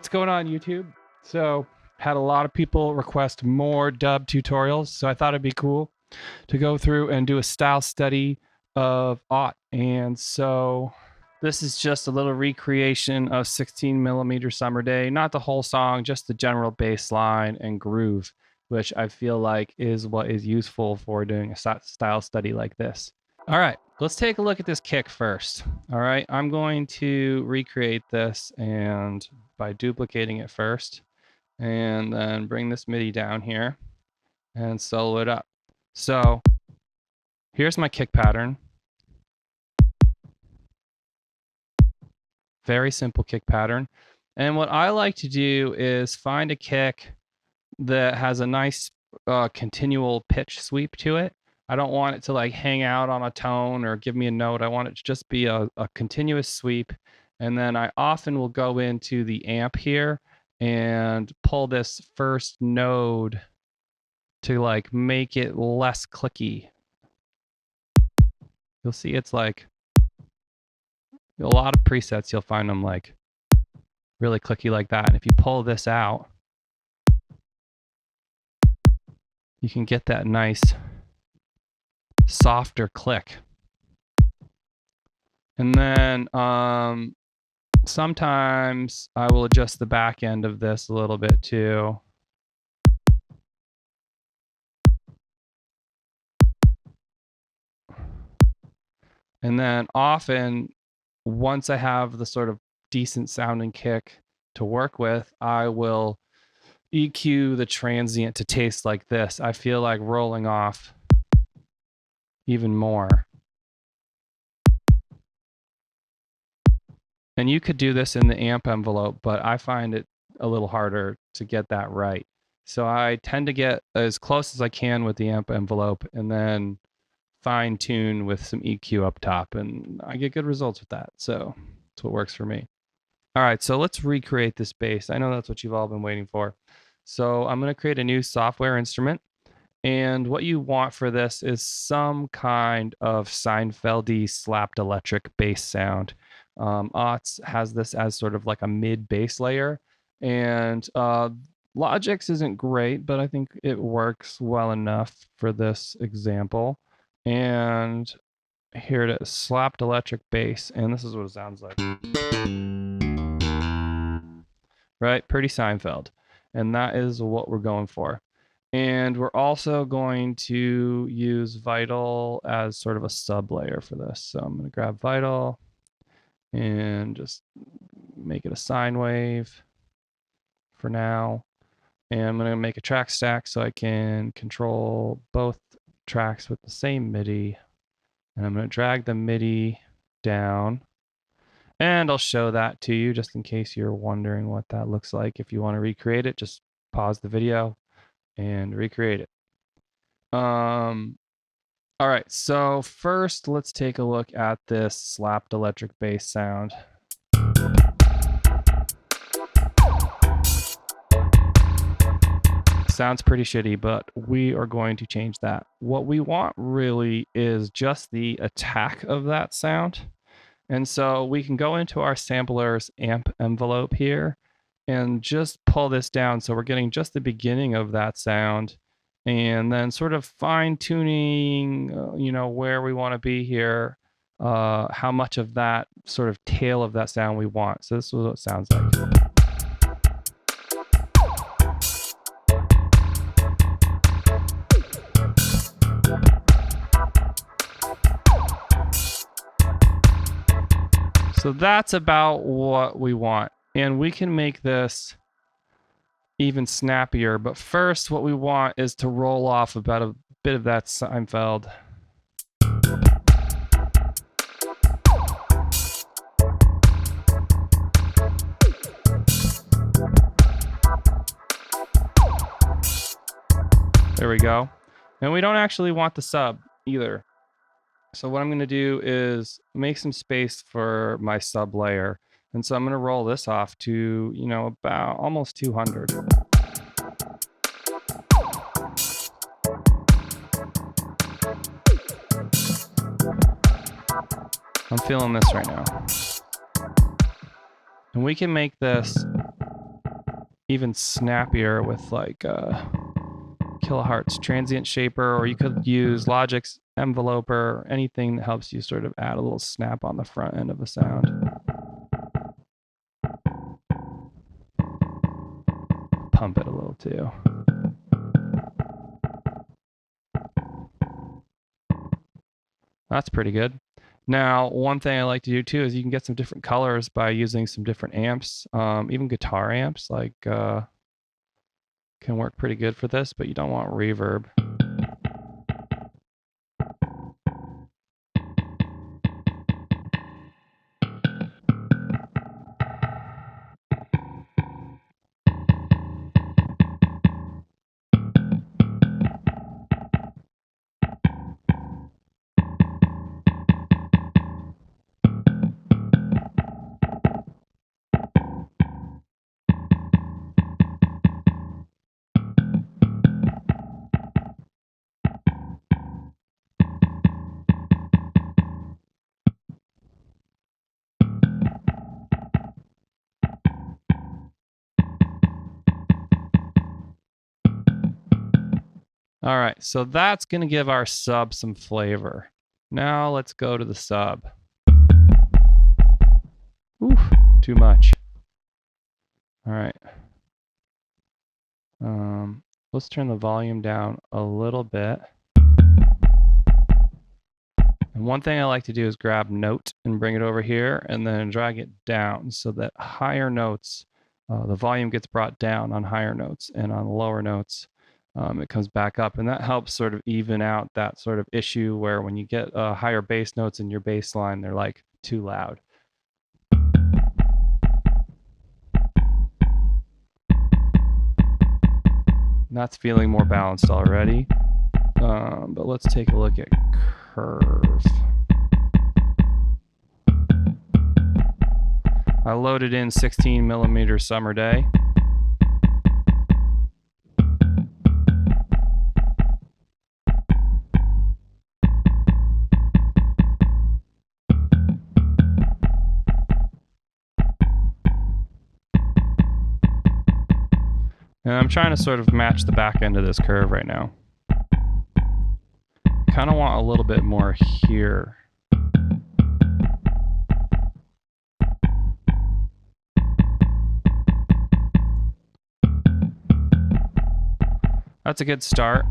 what's going on YouTube? So had a lot of people request more dub tutorials, so I thought it'd be cool to go through and do a style study of aught. And so this is just a little recreation of 16mm Summer Day, not the whole song, just the general bass line and groove, which I feel like is what is useful for doing a style study like this. All right, let's take a look at this kick first. All right, I'm going to recreate this and by duplicating it first, and then bring this MIDI down here and solo it up. So here's my kick pattern. Very simple kick pattern. And what I like to do is find a kick that has a nice continual pitch sweep to it. I don't want it to like hang out on a tone or give me a note. I want it to just be a continuous sweep. And then I often will go into the amp here and pull this first node to like make it less clicky. You'll see it's like a lot of presets, you'll find them like really clicky like that. And if you pull this out, you can get that nice softer click. And then sometimes I will adjust the back end of this a little bit too. And then often, once I have the sort of decent sounding kick to work with, I will EQ the transient to taste like this. I feel like rolling off even more. And you could do this in the amp envelope, but I find it a little harder to get that right. So I tend to get as close as I can with the amp envelope and then fine tune with some EQ up top, and I get good results with that. So that's what works for me. All right, so let's recreate this bass. I know that's what you've all been waiting for. So I'm going to create a new software instrument. And what you want for this is some kind of Seinfeldy slapped electric bass sound. Aughts has this as sort of like a mid bass layer, and Logic's isn't great, but I think it works well enough for this example. And here it is, slapped electric bass, and this is what it sounds like. Right, pretty Seinfeld, and that is what we're going for. And we're also going to use Vital as sort of a sub layer for this. So I'm going to grab Vital and just make it a sine wave for now. And I'm going to make a track stack so I can control both tracks with the same MIDI. And I'm going to drag the MIDI down. And I'll show that to you just in case you're wondering what that looks like. If you want to recreate it, just pause the video and recreate it. All right, so first let's take a look at this slapped electric bass sound. Sounds pretty shitty, but we are going to change that. What we want really is just the attack of that sound. And so we can go into our sampler's amp envelope here and just pull this down so we're getting just the beginning of that sound, and then sort of fine tuning, you know, where we want to be here, how much of that sort of tail of that sound we want. So this is what it sounds like. So that's about what we want. And we can make this even snappier. But first, what we want is to roll off about a bit of that Seinfeld. There we go. And we don't actually want the sub either. So what I'm going to do is make some space for my sub layer. And so I'm going to roll this off to, you know, about almost 200. I'm feeling this right now. And we can make this even snappier with like Kilohertz transient shaper, or you could use Logic's enveloper, anything that helps you sort of add a little snap on the front end of a sound. Pump it a little too. That's pretty good. Now, one thing I like to do too is you can get some different colors by using some different amps. Even guitar amps like can work pretty good for this, but you don't want reverb. All right, so that's going to give our sub some flavor. Now let's go to the sub. Oof, too much. All right. Let's turn the volume down a little bit. And one thing I like to do is grab note and bring it over here and then drag it down so that higher notes, the volume gets brought down on higher notes, and on lower notes, it comes back up. And that helps sort of even out that sort of issue where when you get higher bass notes in your bass line, they're like too loud. And that's feeling more balanced already. But let's take a look at curve. I loaded in 16 millimeter Summer Day. And I'm trying to sort of match the back end of this curve right now. Kind of want a little bit more here. That's a good start.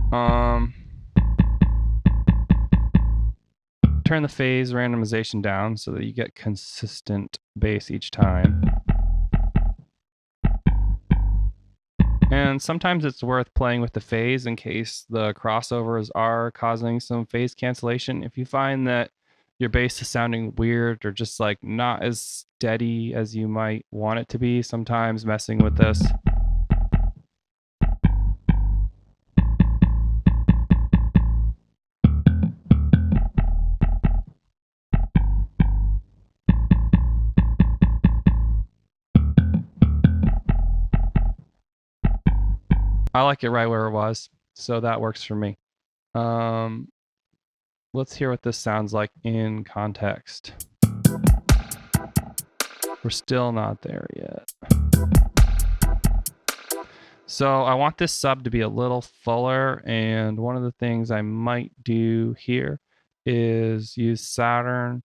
Turn the phase randomization down so that you get consistent bass each time. And sometimes it's worth playing with the phase in case the crossovers are causing some phase cancellation. If you find that your bass is sounding weird or just like not as steady as you might want it to be, sometimes messing with this. I like it right where it was, so that works for me. Let's hear what this sounds like in context. We're still not there yet. So I want this sub to be a little fuller, and one of the things I might do here is use Saturn,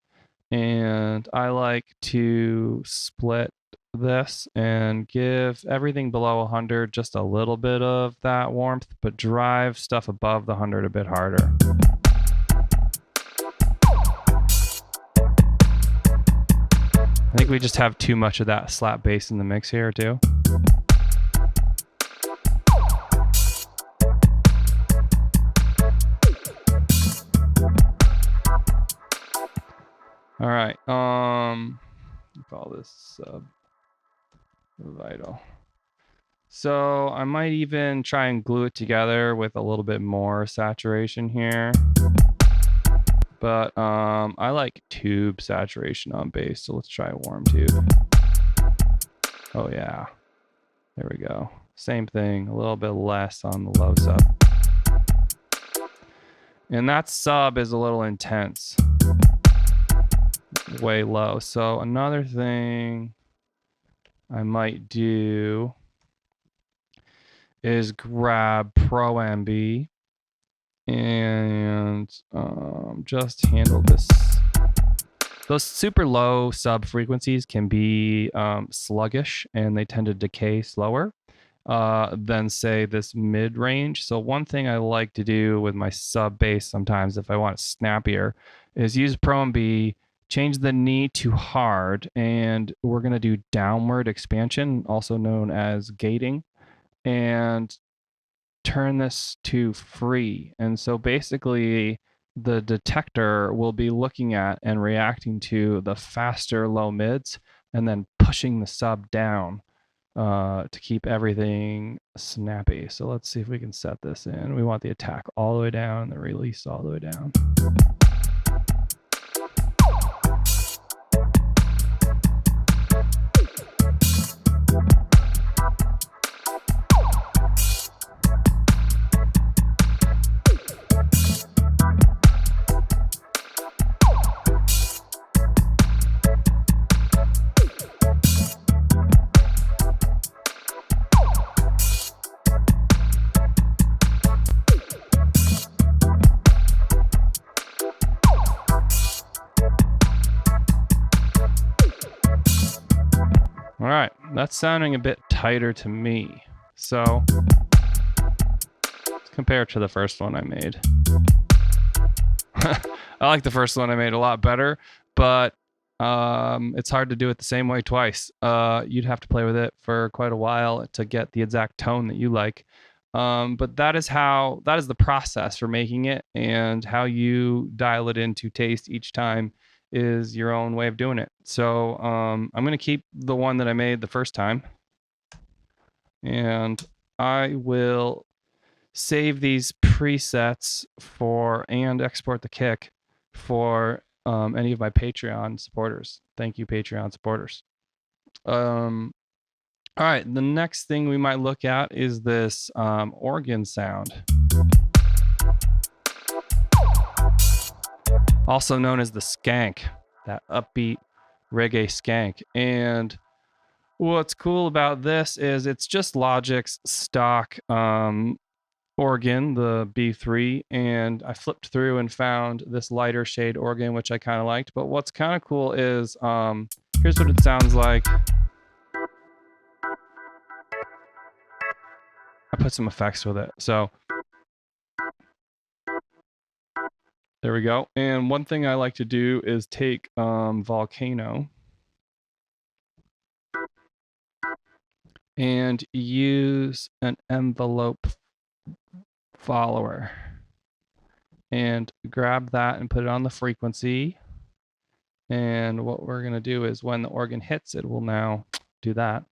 and I like to split this and give everything below 100 just a little bit of that warmth, but drive stuff above the 100 a bit harder. I think we just have too much of that slap bass in the mix here too. All right, call this sub vital. So I might even try and glue it together with a little bit more saturation here. But I like tube saturation on bass, so let's try a warm tube. Oh yeah, there we go. Same thing, a little bit less on the low sub. And that sub is a little intense. Way low. So another thing I might do is grab Pro MB and just handle this. Those super low sub frequencies can be sluggish, and they tend to decay slower than, say, this mid range. So one thing I like to do with my sub bass sometimes, if I want it snappier, is use Pro MB, change the knee to hard, and we're going to do downward expansion, also known as gating, and turn this to free. And so basically the detector will be looking at and reacting to the faster low mids and then pushing the sub down to keep everything snappy. So let's see if we can set this in. We want the attack all the way down and the release all the way down. All right, that's sounding a bit tighter to me. So let's compare it to the first one I made. I like the first one I made a lot better, but it's hard to do it the same way twice. You'd have to play with it for quite a while to get the exact tone that you like. But that is the process for making it, and how you dial it into taste each time is your own way of doing it. So I'm going to keep the one that I made the first time, and I will save these presets and export the kick for any of my Patreon supporters. Thank you, Patreon supporters. All right, the next thing we might look at is this organ sound, also known as the skank, that upbeat reggae skank. And what's cool about this is it's just Logic's stock organ, the B3, and I flipped through and found this lighter shade organ, which I kind of liked. But what's kind of cool is here's what it sounds like. I put some effects with it. So there we go. And one thing I like to do is take Volcano and use an envelope follower and grab that and put it on the frequency. And what we're going to do is when the organ hits, it will now do that.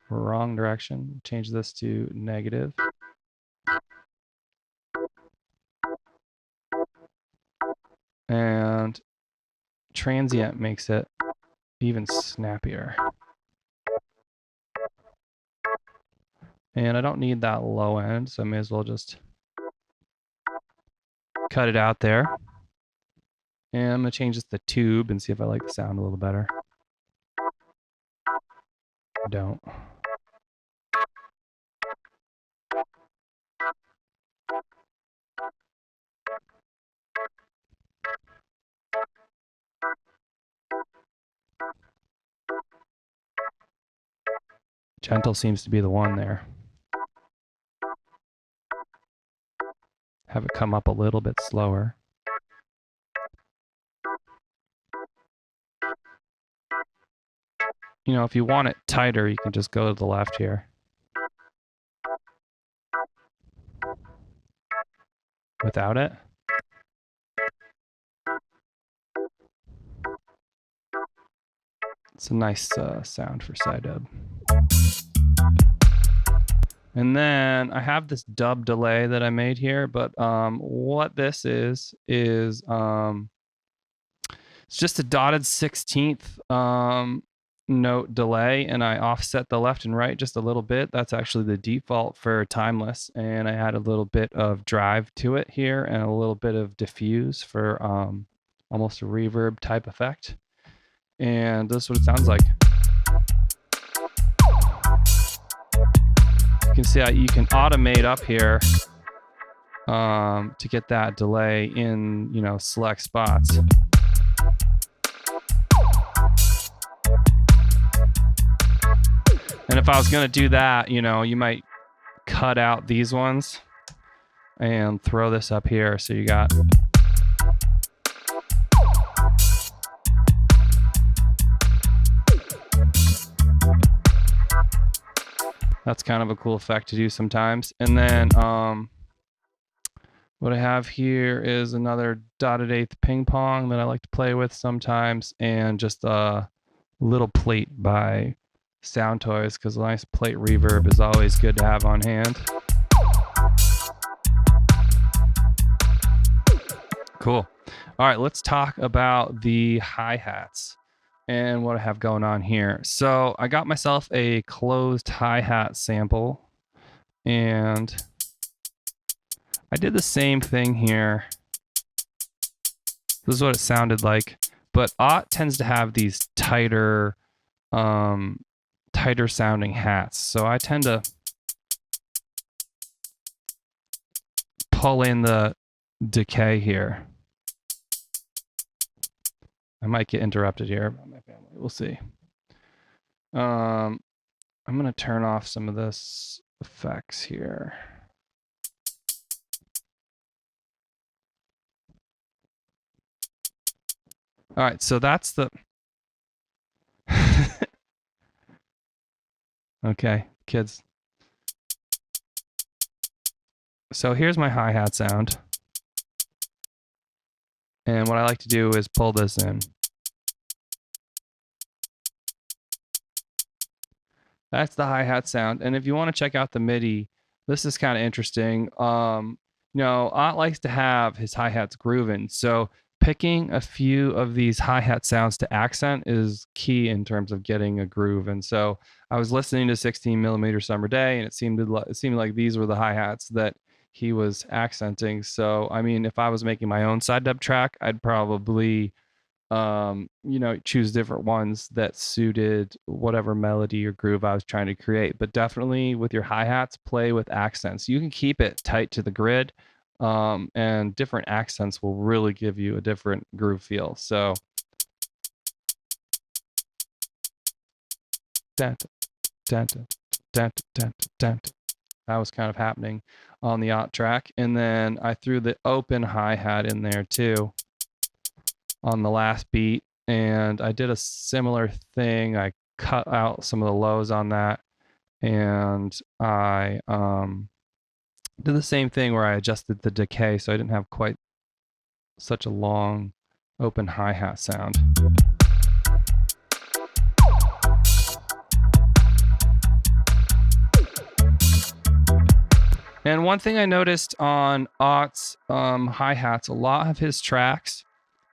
Wrong direction. Change this to negative. And transient makes it even snappier. And I don't need that low end, so I may as well just cut it out there. And I'm going to change this to tube and see if I like the sound a little better. I don't. Gentle seems to be the one there. Have it come up a little bit slower. You know, if you want it tighter, you can just go to the left here. Without it. It's a nice sound for Psydub. And then I have this dub delay that I made here, but what this is it's just a dotted 16th note delay, and I offset the left and right just a little bit. That's actually the default for timeless, and I add a little bit of drive to it here and a little bit of diffuse for almost a reverb type effect. And this is what it sounds like. can see how you can automate up here to get that delay in, you know, select spots. And if I was going to do that, you know, you might cut out these ones and throw this up here. So you got that's kind of a cool effect to do sometimes. And then what I have here is another dotted eighth ping pong that I like to play with sometimes, and just a little plate by Sound Toys, because a nice plate reverb is always good to have on hand. Cool. All right, let's talk about the hi-hats and what I have going on here. So I got myself a closed hi-hat sample, and I did the same thing here. This is what it sounded like, but Ott tends to have these tighter sounding hats. So I tend to pull in the decay here. I might get interrupted here by my family. We'll see. I'm going to turn off some of this effects here. All right, so that's the... Okay, kids. So here's my hi-hat sound. And what I like to do is pull this in. That's the hi-hat sound. And if you want to check out the MIDI, this is kind of interesting. You know, Ott likes to have his hi-hats grooving. So picking a few of these hi-hat sounds to accent is key in terms of getting a groove. And so I was listening to 16mm Summer Day, and it seemed like these were the hi-hats that he was accenting. So, I mean, if I was making my own Psydub track, I'd probably, you know, choose different ones that suited whatever melody or groove I was trying to create. But definitely with your hi-hats, play with accents. You can keep it tight to the grid, and different accents will really give you a different groove feel. So that was kind of happening on the Ott track. And then I threw the open hi-hat in there too on the last beat, and I did a similar thing. I cut out some of the lows on that, and I did the same thing where I adjusted the decay so I didn't have quite such a long open hi-hat sound. And one thing I noticed on Ott's hi-hats, a lot of his tracks,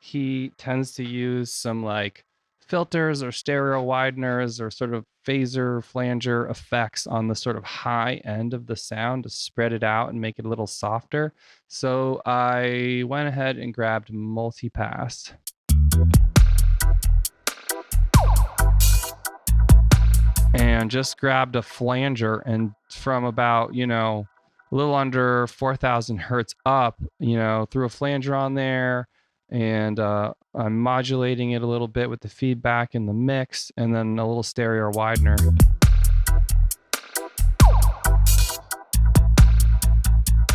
he tends to use some like filters or stereo wideners or sort of phaser flanger effects on the sort of high end of the sound to spread it out and make it a little softer. So I went ahead and grabbed multipass. And just grabbed a flanger, and from about, you know, a little under 4,000 hertz up, you know, threw a flanger on there, and I'm modulating it a little bit with the feedback in the mix, and then a little stereo widener.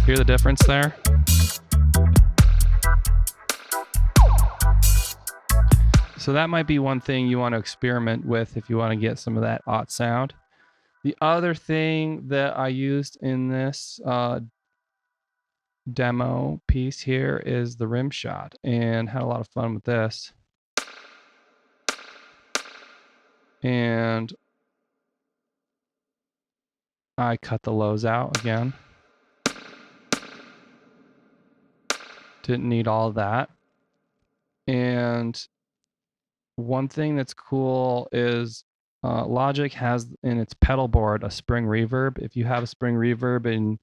Hear the difference there? So that might be one thing you want to experiment with if you want to get some of that Ott sound. The other thing that I used in this demo piece here is the rim shot, and had a lot of fun with this. And I cut the lows out again. Didn't need all of that. And one thing that's cool is Logic has in its pedal board a spring reverb. If you have a spring reverb in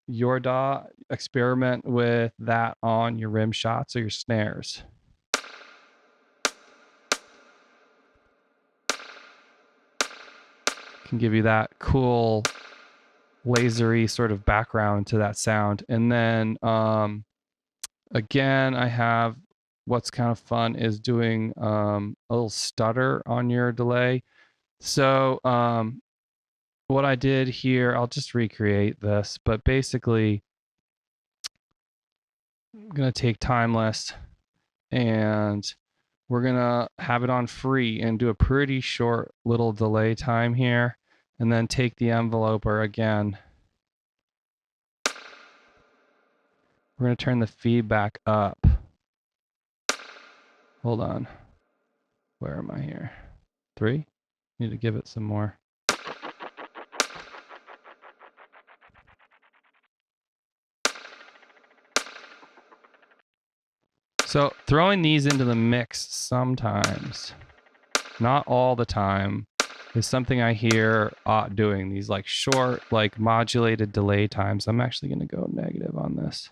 your DAW, experiment with that on your rim shots or your snares. Can give you that cool lasery sort of background to that sound. And then again, I have what's kind of fun is doing a little stutter on your delay. So what I did here, I'll just recreate this, but basically I'm going to take timeless and we're going to have it on free and do a pretty short little delay time here, and then take the enveloper again. We're going to turn the feedback up. Hold on. Where am I here? 3? Need to give it some more. So throwing these into the mix sometimes, not all the time, is something I hear doing. These like short, like modulated delay times. I'm actually going to go negative on this.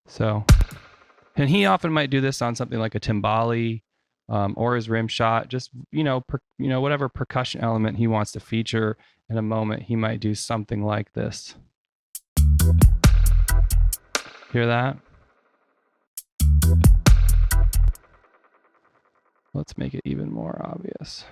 So, and he often might do this on something like a timbali or his rim shot. Just whatever percussion element he wants to feature in a moment, he might do something like this. Hear that? Let's make it even more obvious.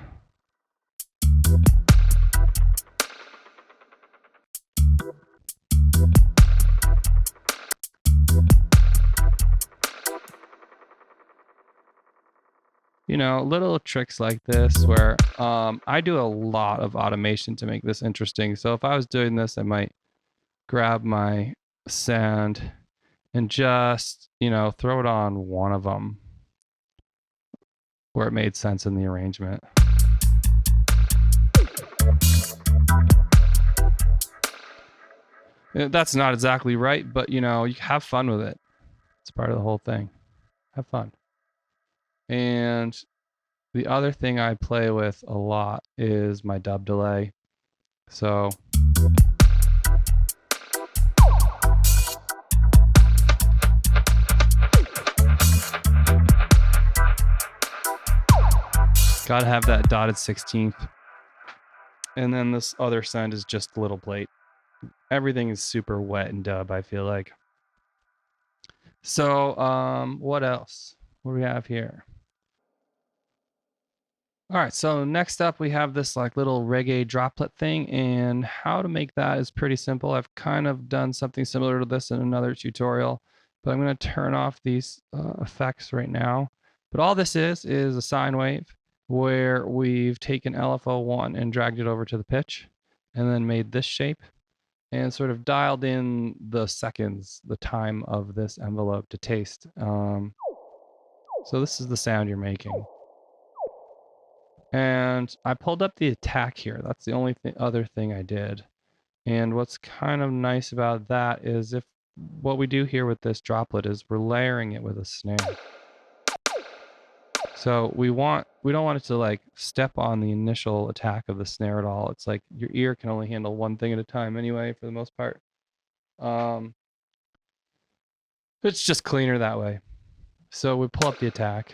Little tricks like this where I do a lot of automation to make this interesting. So if I was doing this, I might grab my send and just, throw it on one of them where it made sense in the arrangement. That's not exactly right, but you have fun with it. It's part of the whole thing. Have fun. And the other thing I play with a lot is my dub delay. So gotta have that dotted 16th. And then this other send is just little plate. Everything is super wet in dub, I feel like. So what else? What do we have here? All right, so next up we have this like little reggae droplet thing, and how to make that is pretty simple. I've kind of done something similar to this in another tutorial, but I'm going to turn off these effects right now. But all this is a sine wave where we've taken LFO1 and dragged it over to the pitch and then made this shape and sort of dialed in the seconds, the time of this envelope to taste. So this is the sound you're making. And I pulled up the attack here. That's the only other thing I did. And what's kind of nice about that is what we do here with this droplet is we're layering it with a snare. So we don't want it to like step on the initial attack of the snare at all. It's like your ear can only handle one thing at a time anyway, for the most part. It's just cleaner that way. So we pull up the attack.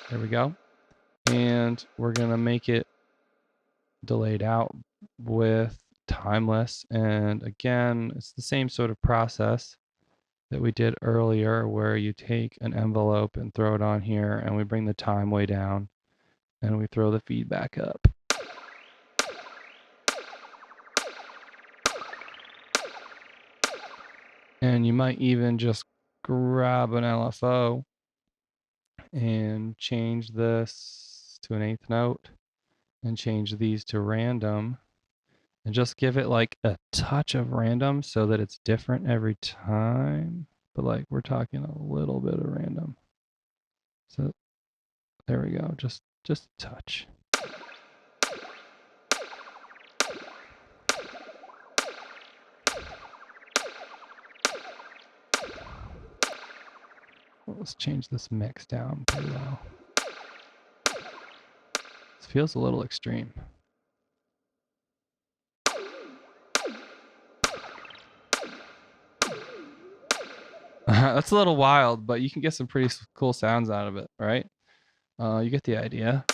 There we go. And we're going to make it delayed out with timeless. And again, it's the same sort of process that we did earlier where you take an envelope and throw it on here and we bring the time way down and we throw the feedback up. And you might even just grab an LFO and change this to an eighth note and change these to random and just give it like a touch of random so that it's different every time. But like we're talking a little bit of random. So there we go, just a touch. Let's change this mix down pretty well. This feels a little extreme. That's a little wild, but you can get some pretty cool sounds out of it, right? You get the idea.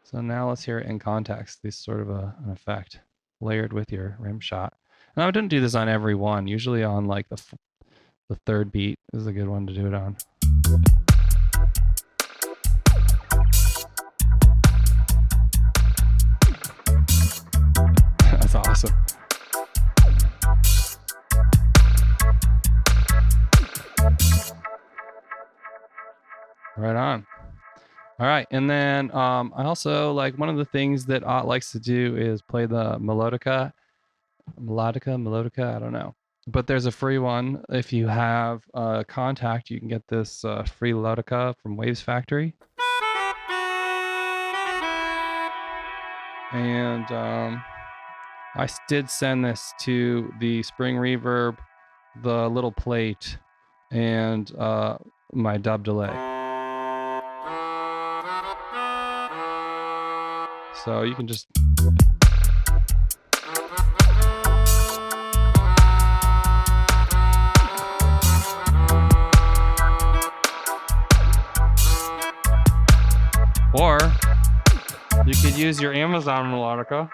So now let's hear it in context. This sort of an effect layered with your rim shot. And I didn't do this on every one. Usually on like the third beat is a good one to do it on. That's awesome. Right on. All right, and then I also like one of the things that Ott likes to do is play the Melodica, I don't know. But there's a free one. If you have a contact, you can get this free Melodica from Waves Factory. And I did send this to the Spring Reverb, the little plate, and my dub delay. So you can just... Or you could use your Amazon Melodica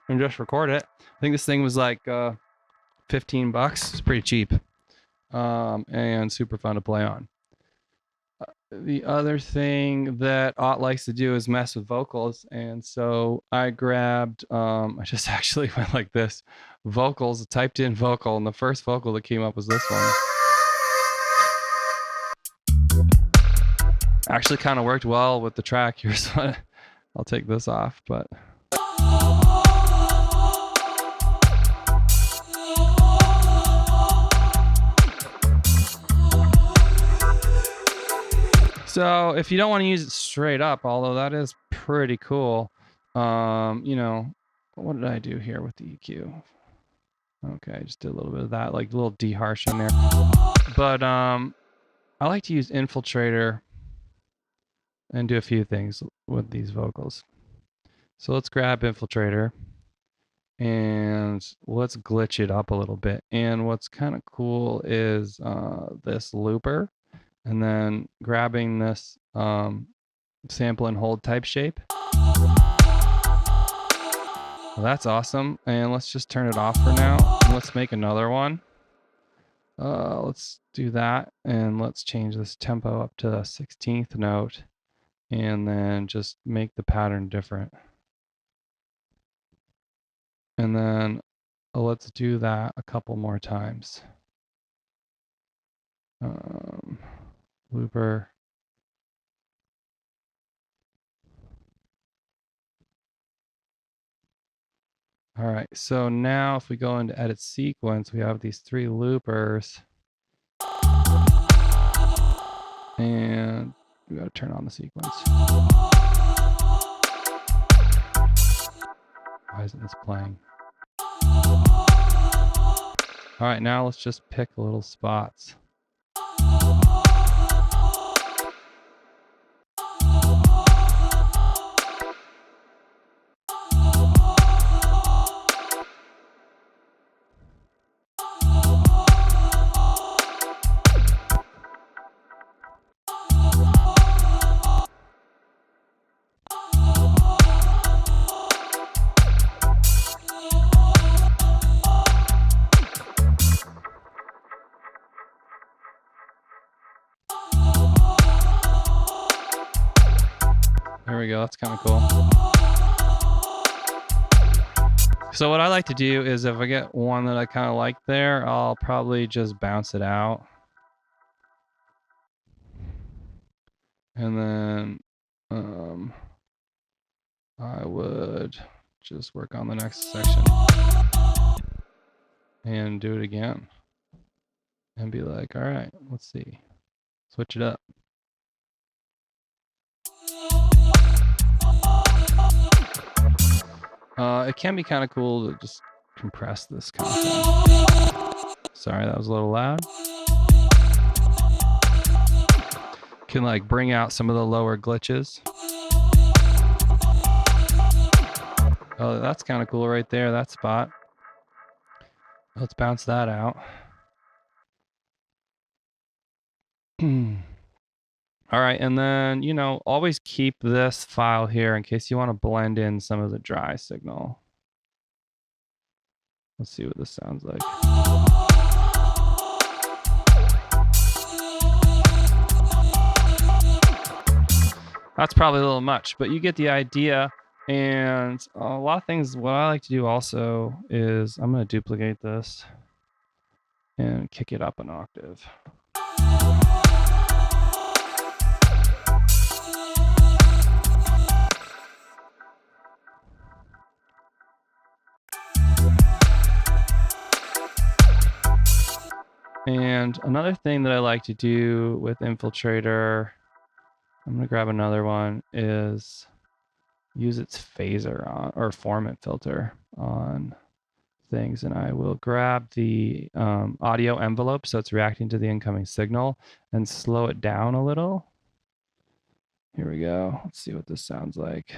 and just record it. I think this thing was like $15. It's pretty cheap and super fun to play on. The other thing that Ott likes to do is mess with vocals, and so I grabbed, I just actually went like this, vocals, typed in vocal, and the first vocal that came up was this one. Actually kind of worked well with the track. Here's what, I'll take this off, but... So if you don't want to use it straight up, although that is pretty cool, you know, what did I do here with the EQ? Okay, I just did a little bit of that, like a little de-harsh in there. But I like to use Infiltrator and do a few things with these vocals. So let's grab Infiltrator and let's glitch it up a little bit. And what's kind of cool is this looper. And then grabbing this sample and hold type shape. Well, that's awesome. And let's just turn it off for now. And let's make another one. Let's do that. And let's change this tempo up to the 16th note. And then just make the pattern different. And then let's do that a couple more times. Looper. All right, so now if we go into edit sequence, we have these 3 loopers. And we gotta turn on the sequence. Why isn't this playing? All right, now let's just pick little spots. There we go, that's kind of cool. So what I like to do is if I get one that I kind of like there, I'll probably just bounce it out. And then I would just work on the next section and do it again. And be like, all right, let's see. Switch it up. It can be kind of cool to just compress this kind of thing. Sorry, that was a little loud. Can like bring out some of the lower glitches. Oh, that's kind of cool right there, that spot. Let's bounce that out. All right, and then, you know, always keep this file here in case you want to blend in some of the dry signal. Let's see what this sounds like. That's probably a little much, but you get the idea. And a lot of things, what I like to do also is I'm going to duplicate this and kick it up an octave. And another thing that I like to do with Infiltrator, I'm going to grab another one, is use its phaser on, or formant filter on things. And I will grab the audio envelope so it's reacting to the incoming signal and slow it down a little. Here we go. Let's see what this sounds like.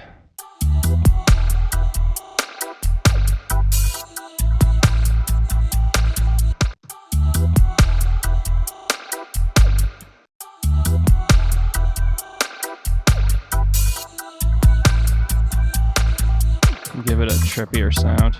Give it a trippier sound.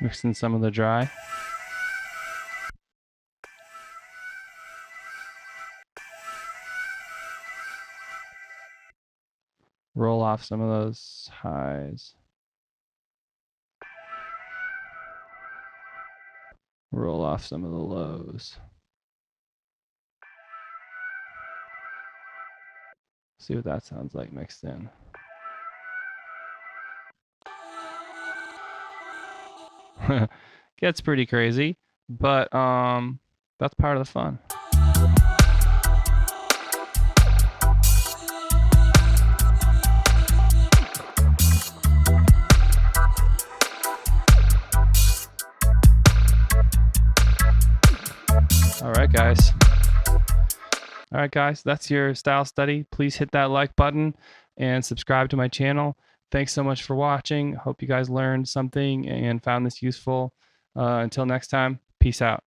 Mix in some of the dry. Roll off some of those highs. Roll off some of the lows. See what that sounds like mixed in. Gets pretty crazy, but that's part of the fun. All right, guys, that's your style study. Please hit that like button and subscribe to my channel. Thanks so much for watching. Hope you guys learned something and found this useful. Until next time, peace out.